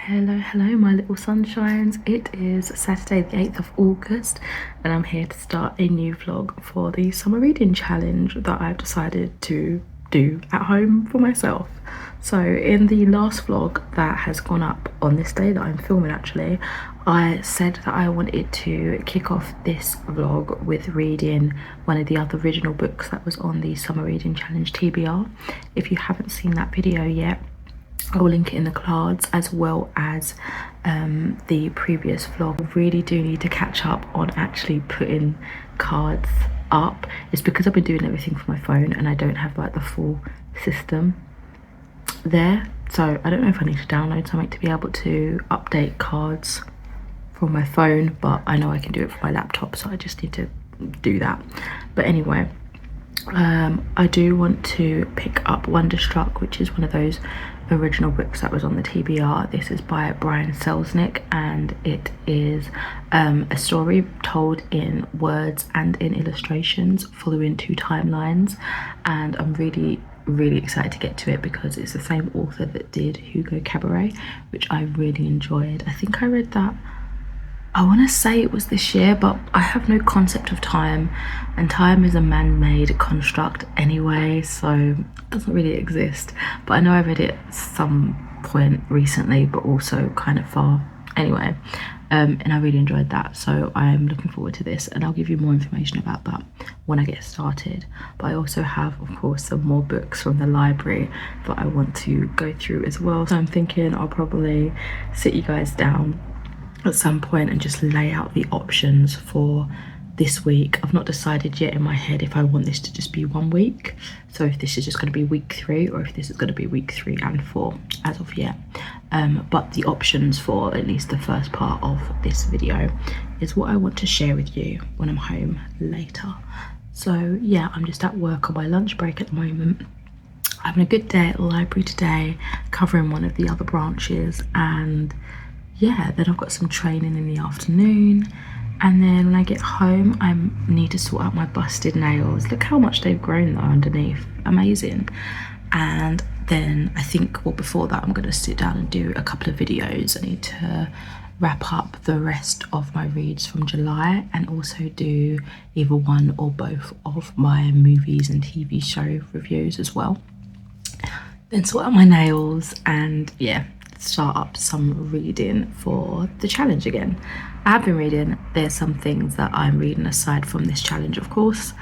Hello my little sunshines. It is Saturday the 8th of August and I'm here to start a new vlog for the summer reading challenge that I've decided to do at home for myself. So in the last vlog that has gone up on this day that I'm filming actually, I said that I wanted to kick off this vlog with reading one of the other original books that was on the summer reading challenge TBR. If you haven't seen that video yet, I will link it in the cards, as well as the previous vlog. I really do need to catch up on actually putting cards up. It's because I've been doing everything from my phone and I don't have like the full system there. So I don't know if I need to download something to be able to update cards from my phone, but I know I can do it from my laptop, so I just need to do that. But anyway, I do want to pick up Wonderstruck, which is one of those original books that was on the TBR. This is by Brian Selznick and it is a story told in words and in illustrations following two timelines, and I'm really excited to get to it because it's the same author that did Hugo Cabaret, which I really enjoyed. I think I read that, I want to say it was this year, but I have no concept of time, and time is a man-made construct anyway, so it doesn't really exist. But I know I read it at some point recently, but also kind of far anyway, and I really enjoyed that, so I'm looking forward to this, and I'll give you more information about that when I get started. But I also have, of course, some more books from the library that I want to go through as well, so I'm thinking I'll probably sit you guys down at some point and just lay out the options for this week. I've not decided yet in my head if I want this to just be 1 week, so if this is just going to be week 3 or if this is going to be week 3 and 4 as of yet. But the options for at least the first part of this video is what I want to share with you when I'm home later. So yeah, I'm just at work on my lunch break at the moment, having a good day at the library today, covering one of the other branches, and yeah, then I've got some training in the afternoon, and then when I get home I need to sort out my busted nails. Look how much they've grown though underneath, amazing. And then I think, well, before that I'm going to sit down and do a couple of videos. I need to wrap up the rest of my reads from July and also do either one or both of my movies and TV show reviews as well. Then sort out my nails and yeah, start up some reading for the challenge again. I have been reading. There's some things that I'm reading aside from this challenge, of course,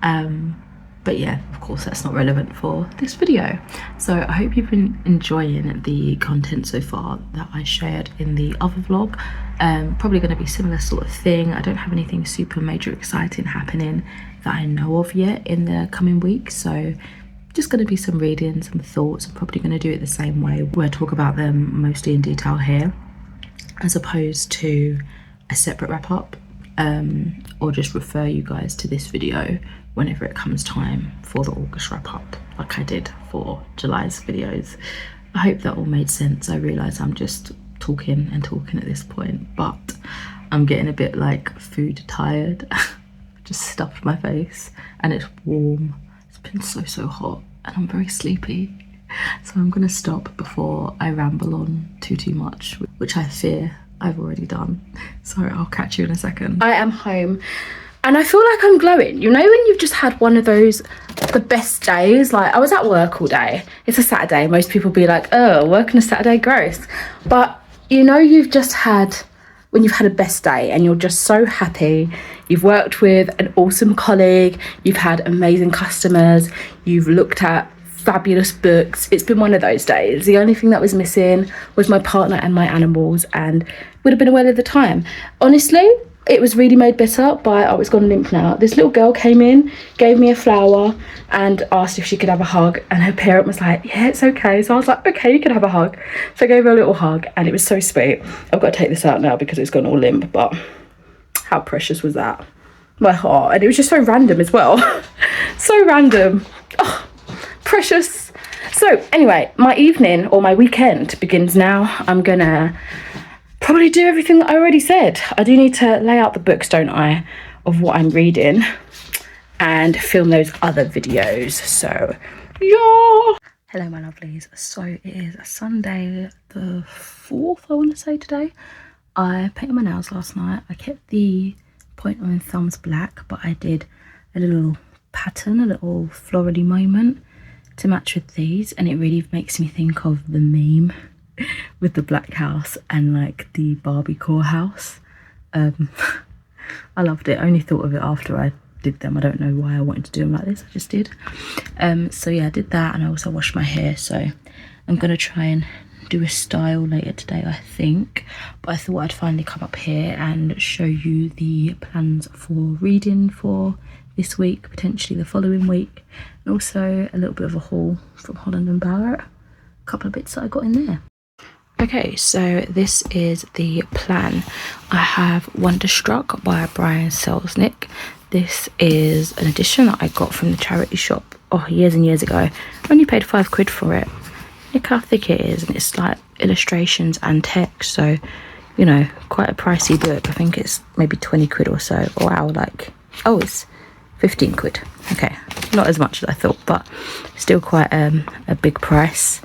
but yeah, of course that's not relevant for this video. So I hope you've been enjoying the content so far that I shared in the other vlog. Probably going to be similar sort of thing. I don't have anything super major exciting happening that I know of yet in the coming weeks, so just going to be some reading, some thoughts. I'm probably going to do it the same way where I talk about them mostly in detail here, as opposed to a separate wrap up, or just refer you guys to this video whenever it comes time for the August wrap up, like I did for July's videos. I hope that all made sense. I realise I'm just talking and talking at this point, but I'm getting a bit like food tired. Just stuffed my face and it's warm. Been so hot and I'm very sleepy, so I'm gonna stop before I ramble on too much, which I fear I've already done. So I'll catch you in a second. I am home and I feel like I'm glowing. You know when you've just had one of those, the best days? Like, I was at work all day. It's a Saturday. Most people be like, oh, working a Saturday, gross. But you know, you've just had, when you've had a best day and you're just so happy, you've worked with an awesome colleague, you've had amazing customers, you've looked at fabulous books. It's been one of those days. The only thing that was missing was my partner and my animals, and would have been a well of the time. Honestly, it was really made better by, oh, it's gone limp now. This little girl came in, gave me a flower and asked if she could have a hug, and her parent was like, yeah, it's okay. So I was like, okay, you can have a hug. So I gave her a little hug and it was so sweet. I've got to take this out now because it's gone all limp, but how precious was that? My heart. And it was just so random as well. So random. Oh, precious. So anyway, my evening or my weekend begins now. I'm gonna probably do everything that I already said. I do need to lay out the books, don't I, of what I'm reading and film those other videos. So yeah. Hello my lovelies. So it is Sunday the the 4th, I want to say, today. I painted my nails last night. I kept the pointer and thumbs black, but I did a little pattern, a little florally moment to match with these, and it really makes me think of the meme with the black house and like the Barbie core house. I loved it. I only thought of it after I did them. I don't know why I wanted to do them like this, I just did. So yeah, I did that, and I also washed my hair, so I'm gonna try and do a style later today, I think. But I thought I'd finally come up here and show you the plans for reading for this week, potentially the following week, and also a little bit of a haul from Holland and Barrett, a couple of bits that I got in there. Okay, so this is the plan. I have Wonderstruck by Brian Selznick. This is an edition that I got from the charity shop years and years ago. I only paid £5 for it. Look how thick it is, and it's like illustrations and text, so you know, quite a pricey book. I think it's maybe £20 or so. Wow, like, oh, it's £15. Okay, not as much as I thought, but still quite a big price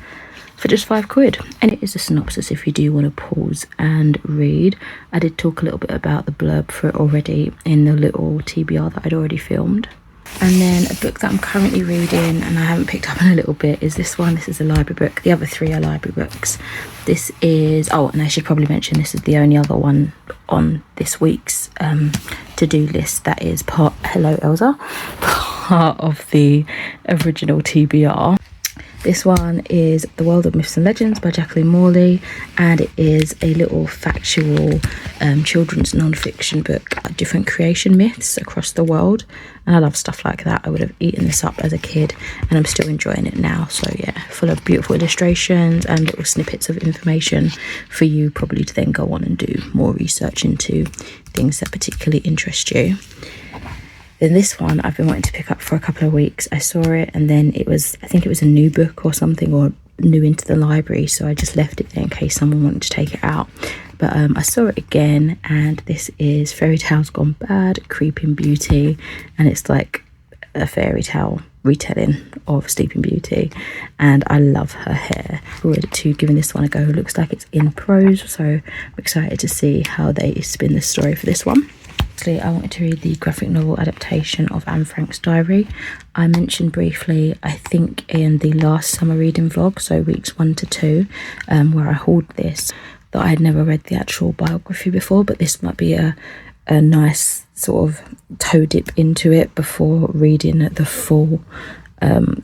for just £5. And it is a synopsis if you do want to pause and read. I did talk a little bit about the blurb for it already in the little TBR that I'd already filmed. And then a book that I'm currently reading and I haven't picked up in a little bit is this one. This is a library book. The other 3 are library books. This is, oh, and I should probably mention this is the only other one on this week's to-do list that is part, hello Elsa, part of the original TBR. This one is The World of Myths and Legends by Jacqueline Morley, and it is a little factual children's non-fiction book about different creation myths across the world, and I love stuff like that. I would have eaten this up as a kid and I'm still enjoying it now. So yeah, full of beautiful illustrations and little snippets of information for you probably to then go on and do more research into things that particularly interest you. Then this one I've been wanting to pick up for a couple of weeks. I saw it and then it was, I think it was a new book or something, or new into the library, so I just left it there in case someone wanted to take it out. But I saw it again, and this is Fairytales Gone Bad, Creeping Beauty, and it's like a fairy tale retelling of Sleeping Beauty, and I love her hair. Forward to giving this one a go. It looks like it's in prose, so I'm excited to see how they spin the story for this one. I wanted to read the graphic novel adaptation of Anne Frank's diary. I mentioned briefly, I think in the last summer reading vlog, so weeks 1 to 2, where I hauled this, that I had never read the actual biography before, but this might be a nice sort of toe dip into it before reading the full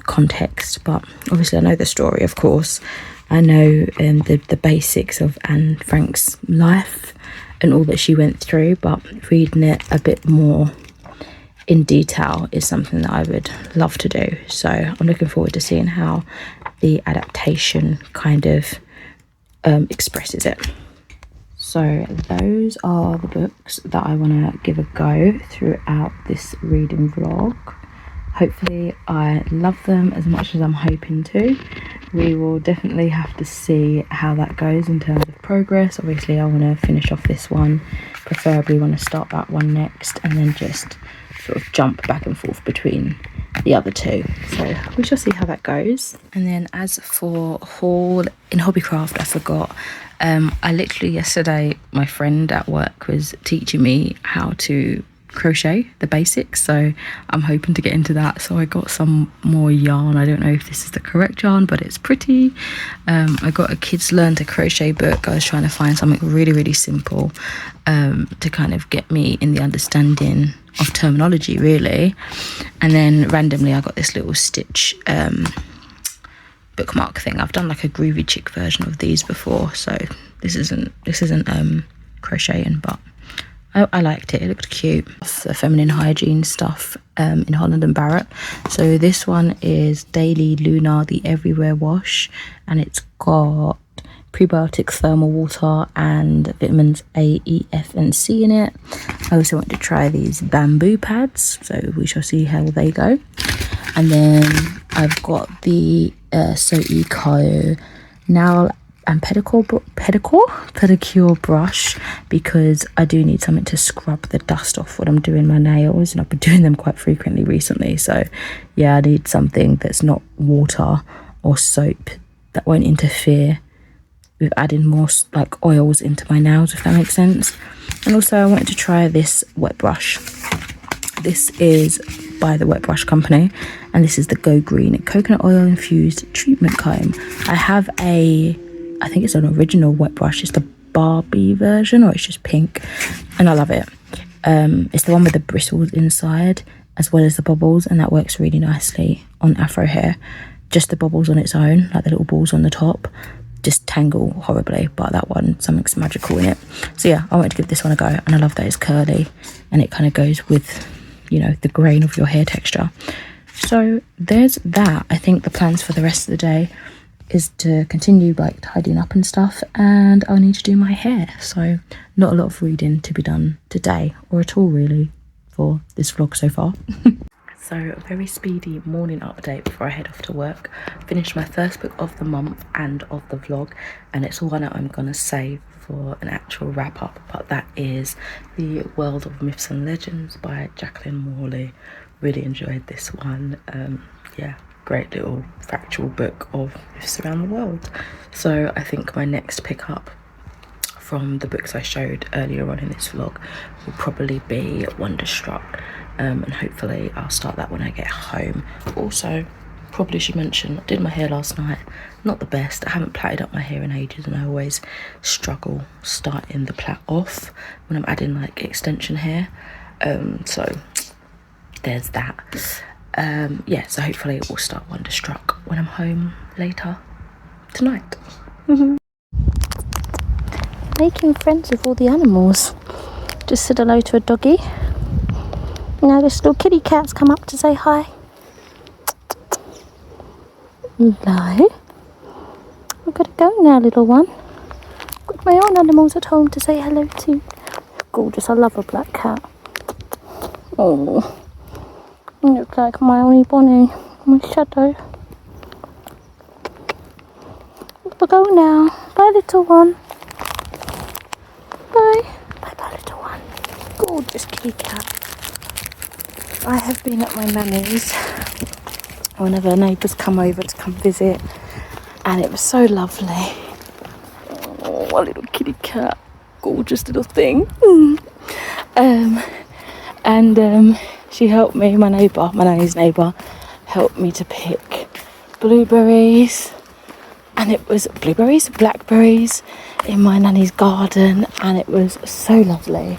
context. But obviously I know the story, of course. I know the basics of Anne Frank's life and all that she went through, but reading it a bit more in detail is something that I would love to do. So I'm looking forward to seeing how the adaptation kind of expresses it. So those are the books that I want to give a go throughout this reading vlog. Hopefully I love them as much as I'm hoping to. We will definitely have to see how that goes in terms of progress. Obviously I want to finish off this one, preferably want to start that one next, and then just sort of jump back and forth between the other 2. So we shall see how that goes. And then as for haul in Hobbycraft, I forgot. I literally yesterday, my friend at work was teaching me how to crochet, the basics, so I'm hoping to get into that. So I got some more yarn. I don't know if this is the correct yarn, but it's pretty. I got a kids learn to crochet book. I was trying to find something really simple to kind of get me in the understanding of terminology really. And then randomly I got this little stitch bookmark thing. I've done like a groovy chick version of these before, so this isn't crocheting, but I liked it. It looked cute. The feminine hygiene stuff in Holland and Barrett. So this one is Daily Luna the Everywhere Wash, and it's got prebiotic thermal water and vitamins A, E, F and C in it. I also want to try these bamboo pads, so we shall see how they go. And then I've got the So Eco Nail and pedicure brush, because I do need something to scrub the dust off when I'm doing my nails, and I've been doing them quite frequently recently. So yeah, I need something that's not water or soap, that won't interfere with adding more like oils into my nails, if that makes sense. And also I wanted to try this wet brush. This is by the Wet Brush Company, and this is the Go Green Coconut Oil Infused Treatment Comb. I have I think it's an original wet brush. It's the Barbie version, or it's just pink, and I love it. It's the one with the bristles inside as well as the bubbles, and that works really nicely on afro hair. Just the bubbles on its own, like the little balls on the top, just tangle horribly, but that one, something's magical in it. So yeah, I wanted to give this one a go, and I love that it's curly and it kind of goes with, you know, the grain of your hair texture. So there's that. I think the plans for the rest of the day is to continue like tidying up and stuff, and I'll need to do my hair. So not a lot of reading to be done today, or at all really, for this vlog so far. So a very speedy morning update before I head off to work. Finished my first book of the month and of the vlog, and it's one that I'm gonna save for an actual wrap up, but that is The World of Myths and Legends by Jacqueline Morley. Really enjoyed this one. Yeah, great little factual book of myths around the world. So I think my next pickup from the books I showed earlier on in this vlog will probably be Wonderstruck, and hopefully I'll start that when I get home. Also, probably should mention, I did my hair last night. Not the best. I haven't plaited up my hair in ages, and I always struggle starting the plait off when I'm adding like extension hair. So there's that. Yeah, so hopefully it will start Wonderstruck when I'm home later tonight. Making friends with all the animals. Just said hello to a doggy. Now this little kitty cat's come up to say hi. Hello. I've got to go now, little one. Got my own animals at home to say hello to. Gorgeous, I love a black cat. Oh, you look like my only Bonnie, my shadow. I'll go now. Bye, little one. Bye. Bye, little one. Gorgeous kitty cat. I have been at my nanny's whenever neighbours come over to come visit, and it was so lovely. Oh, a little kitty cat. Gorgeous little thing. She helped me, my nanny's neighbour, helped me to pick blueberries, and it was blackberries in my nanny's garden, and it was so lovely.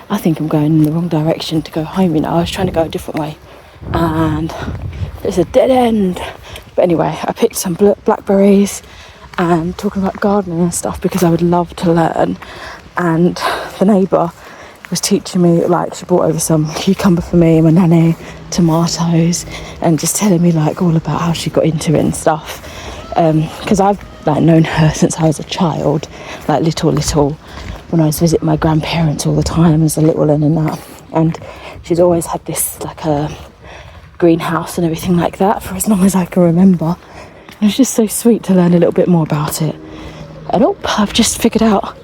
I think I'm going in the wrong direction to go home, you know. I was trying to go a different way, and it's a dead end. But anyway, I picked some blackberries, and talking about gardening and stuff, because I would love to learn. And the neighbour was teaching me, like, she brought over some cucumber for me, my nanny, tomatoes, and just telling me like all about how she got into it and stuff. Because I've like known her since I was a child, like little, when I was visiting my grandparents all the time as a little one and that. And she's always had this like a greenhouse and everything like that for as long as I can remember. And it's just so sweet to learn a little bit more about it. And I've just figured out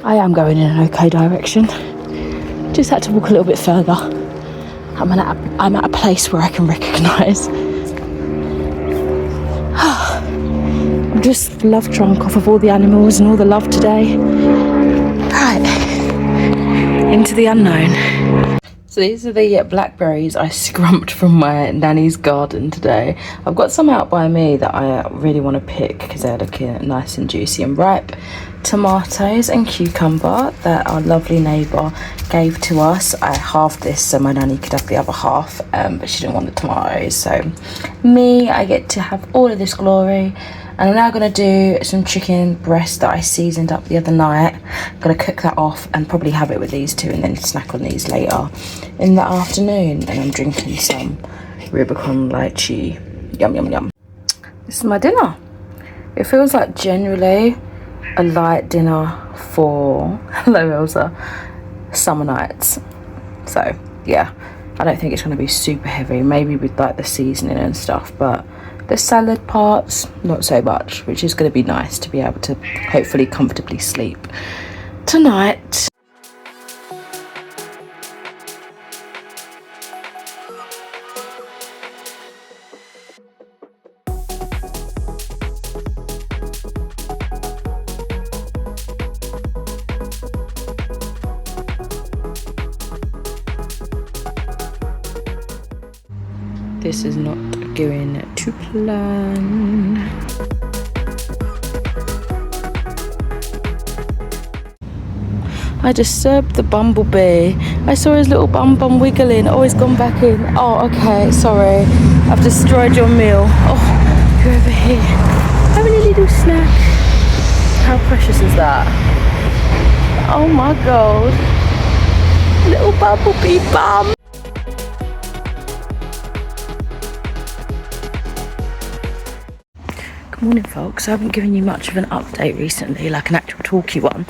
I am going in an okay direction. Just had to walk a little bit further. I'm at a place where I can recognise. I'm just love drunk off of all the animals and all the love today. Right, into the unknown. So these are the blackberries I scrumped from my nanny's garden today. I've got some out by me that I really want to pick because they're looking nice and juicy and ripe. Tomatoes and cucumber that our lovely neighbour gave to us. I halved this so my nanny could have the other half, but she didn't want the tomatoes. So I get to have all of this glory. And I'm now going to do some chicken breast that I seasoned up the other night. I'm going to cook that off and probably have it with these two and then snack on these later in the afternoon. And I'm drinking some Rubicon lychee. Yum, yum, yum. This is my dinner. It feels like generally a light dinner for, hello Elsa, summer nights. So yeah, I don't think it's going to be super heavy, maybe with like the seasoning and stuff, but the salad parts, not so much, which is going to be nice to be able to hopefully comfortably sleep tonight. This is not going to plan. I disturbed the bumblebee. I saw his little bum wiggling. Oh, he's gone back in. Oh, okay, sorry. I've destroyed your meal. Oh, you're over here. Having a little snack. How precious is that? Oh my god. Little bumblebee bum. Morning folks. I haven't given you much of an update recently, like an actual talky one,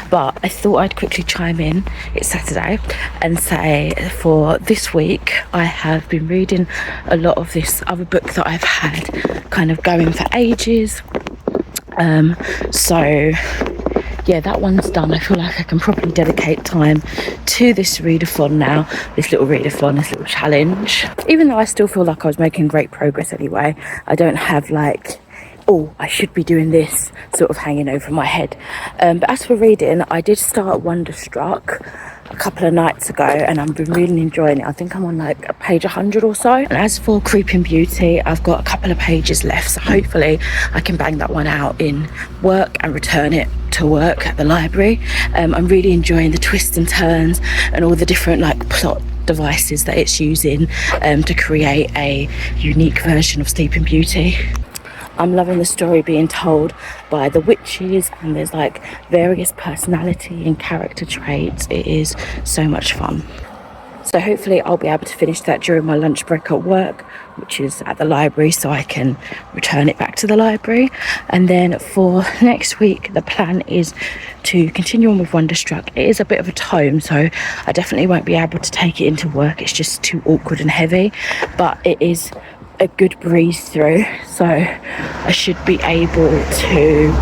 but I thought I'd quickly chime in, it's Saturday, and say for this week I have been reading a lot of this other book that I've had kind of going for ages. So yeah, that one's done. I feel like I can probably dedicate time to this readathon now, this little readathon, this little challenge, even though I still feel like I was making great progress anyway. I don't have like, oh, I should be doing this sort of hanging over my head. But as for reading, I did start Wonderstruck a couple of nights ago and I've been really enjoying it. I think I'm on like page 100 or so. And as for Creeping Beauty, I've got a couple of pages left, so hopefully I can bang that one out in work and return it to work at the library. I'm really enjoying the twists and turns and all the different like plot devices that it's using to create a unique version of Sleeping Beauty. I'm loving the story being told by the witches, and there's like various personality and character traits. It is so much fun. So hopefully I'll be able to finish that during my lunch break at work, which is at the library, so I can return it back to the library. And then for next week, the plan is to continue on with Wonderstruck. It is a bit of a tome, so I definitely won't be able to take it into work. It's just too awkward and heavy, but it is a good breeze through, so I should be able to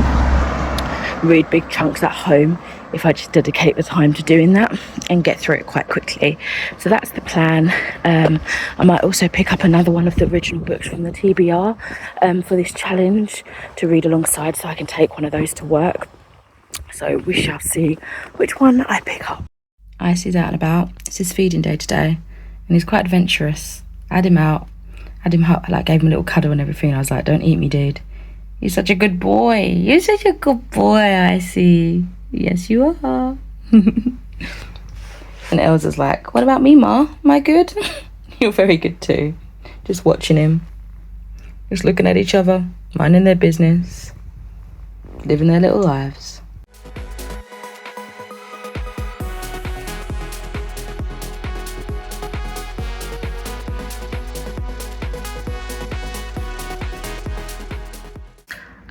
read big chunks at home if I just dedicate the time to doing that and get through it quite quickly. So that's the plan. I might also pick up another one of the original books from the TBR for this challenge to read alongside, so I can take one of those to work. So we shall see which one I pick up. Icy's out and about. It's his feeding day today and he's quite adventurous. Had him out, like gave him a little cuddle and everything. I was like, don't eat me, dude. You're such a good boy. You're such a good boy, Icy. Yes, you are. And Elsa's like, what about me, Ma? Am I good? You're very good too. Just watching him. Just looking at each other, minding their business, living their little lives.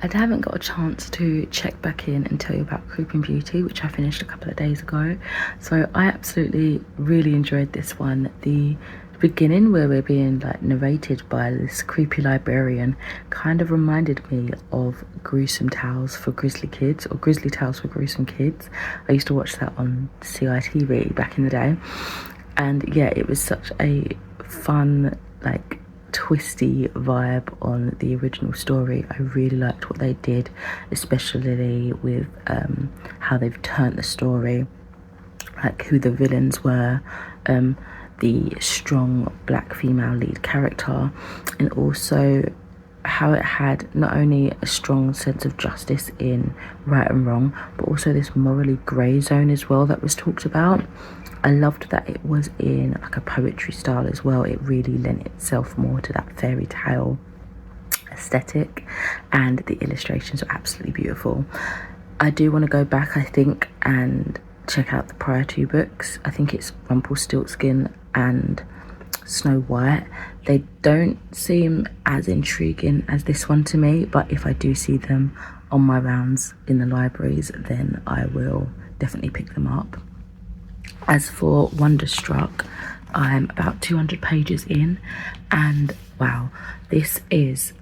I haven't got a chance to check back in and tell you about Creeping Beauty, which I finished a couple of days ago. So I absolutely really enjoyed this one. The beginning, where we're being like narrated by this creepy librarian, kind of reminded me of Gruesome Tales for Grizzly Kids, or Grizzly Tales for Gruesome Kids. I used to watch that on CITV back in the day, and yeah, it was such a fun, like twisty vibe on the original story. I really liked what they did, especially with how they've turned the story, like who the villains were, the strong black female lead character, and also how it had not only a strong sense of justice in right and wrong, but also this morally grey zone as well that was talked about. I loved that it was in like a poetry style as well. It really lent itself more to that fairy tale aesthetic, and the illustrations were absolutely beautiful. I do want to go back, I think, and check out the prior two books. I think it's Rumpelstiltskin and Snow White. They don't seem as intriguing as this one to me, but if I do see them on my rounds in the libraries, then I will definitely pick them up. As for Wonderstruck, I'm about 200 pages in, and wow, this is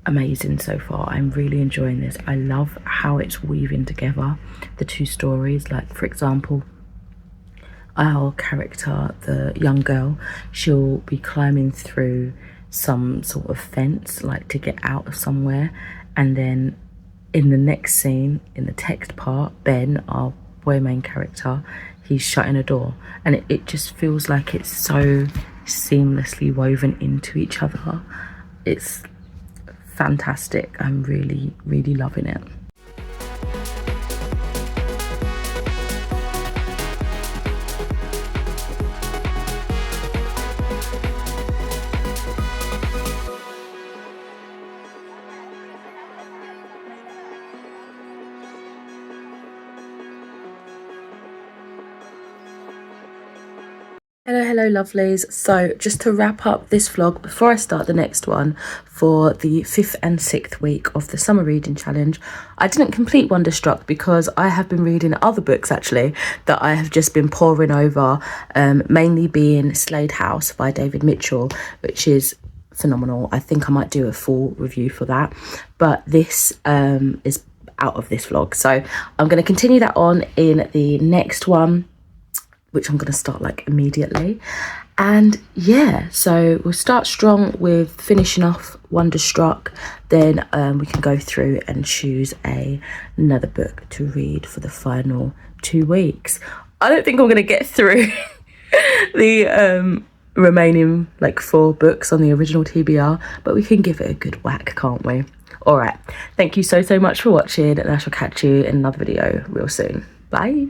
amazing so far. I'm really enjoying this. I love how it's weaving together the two stories. Like, for example, our character, the young girl, she'll be climbing through some sort of fence, like to get out of somewhere, and then in the next scene, in the text part, Ben, our boy main character, he's shutting a door, and it just feels like it's so seamlessly woven into each other. It's fantastic. I'm really, really loving it. Hello lovelies. So just to wrap up this vlog before I start the next one for the 5th and 6th week of the summer reading challenge, I didn't complete Wonderstruck because I have been reading other books actually that I have just been poring over, mainly being Slade House by David Mitchell, which is phenomenal. I think I might do a full review for that, but this is out of this vlog, so I'm going to continue that on in the next one, which I'm going to start like immediately. And yeah, so we'll start strong with finishing off Wonderstruck, then we can go through and choose another book to read for the final 2 weeks. I don't think I'm going to get through the remaining like 4 books on the original TBR, but we can give it a good whack, can't we? All right, thank you so much for watching, and I shall catch you in another video real soon. Bye.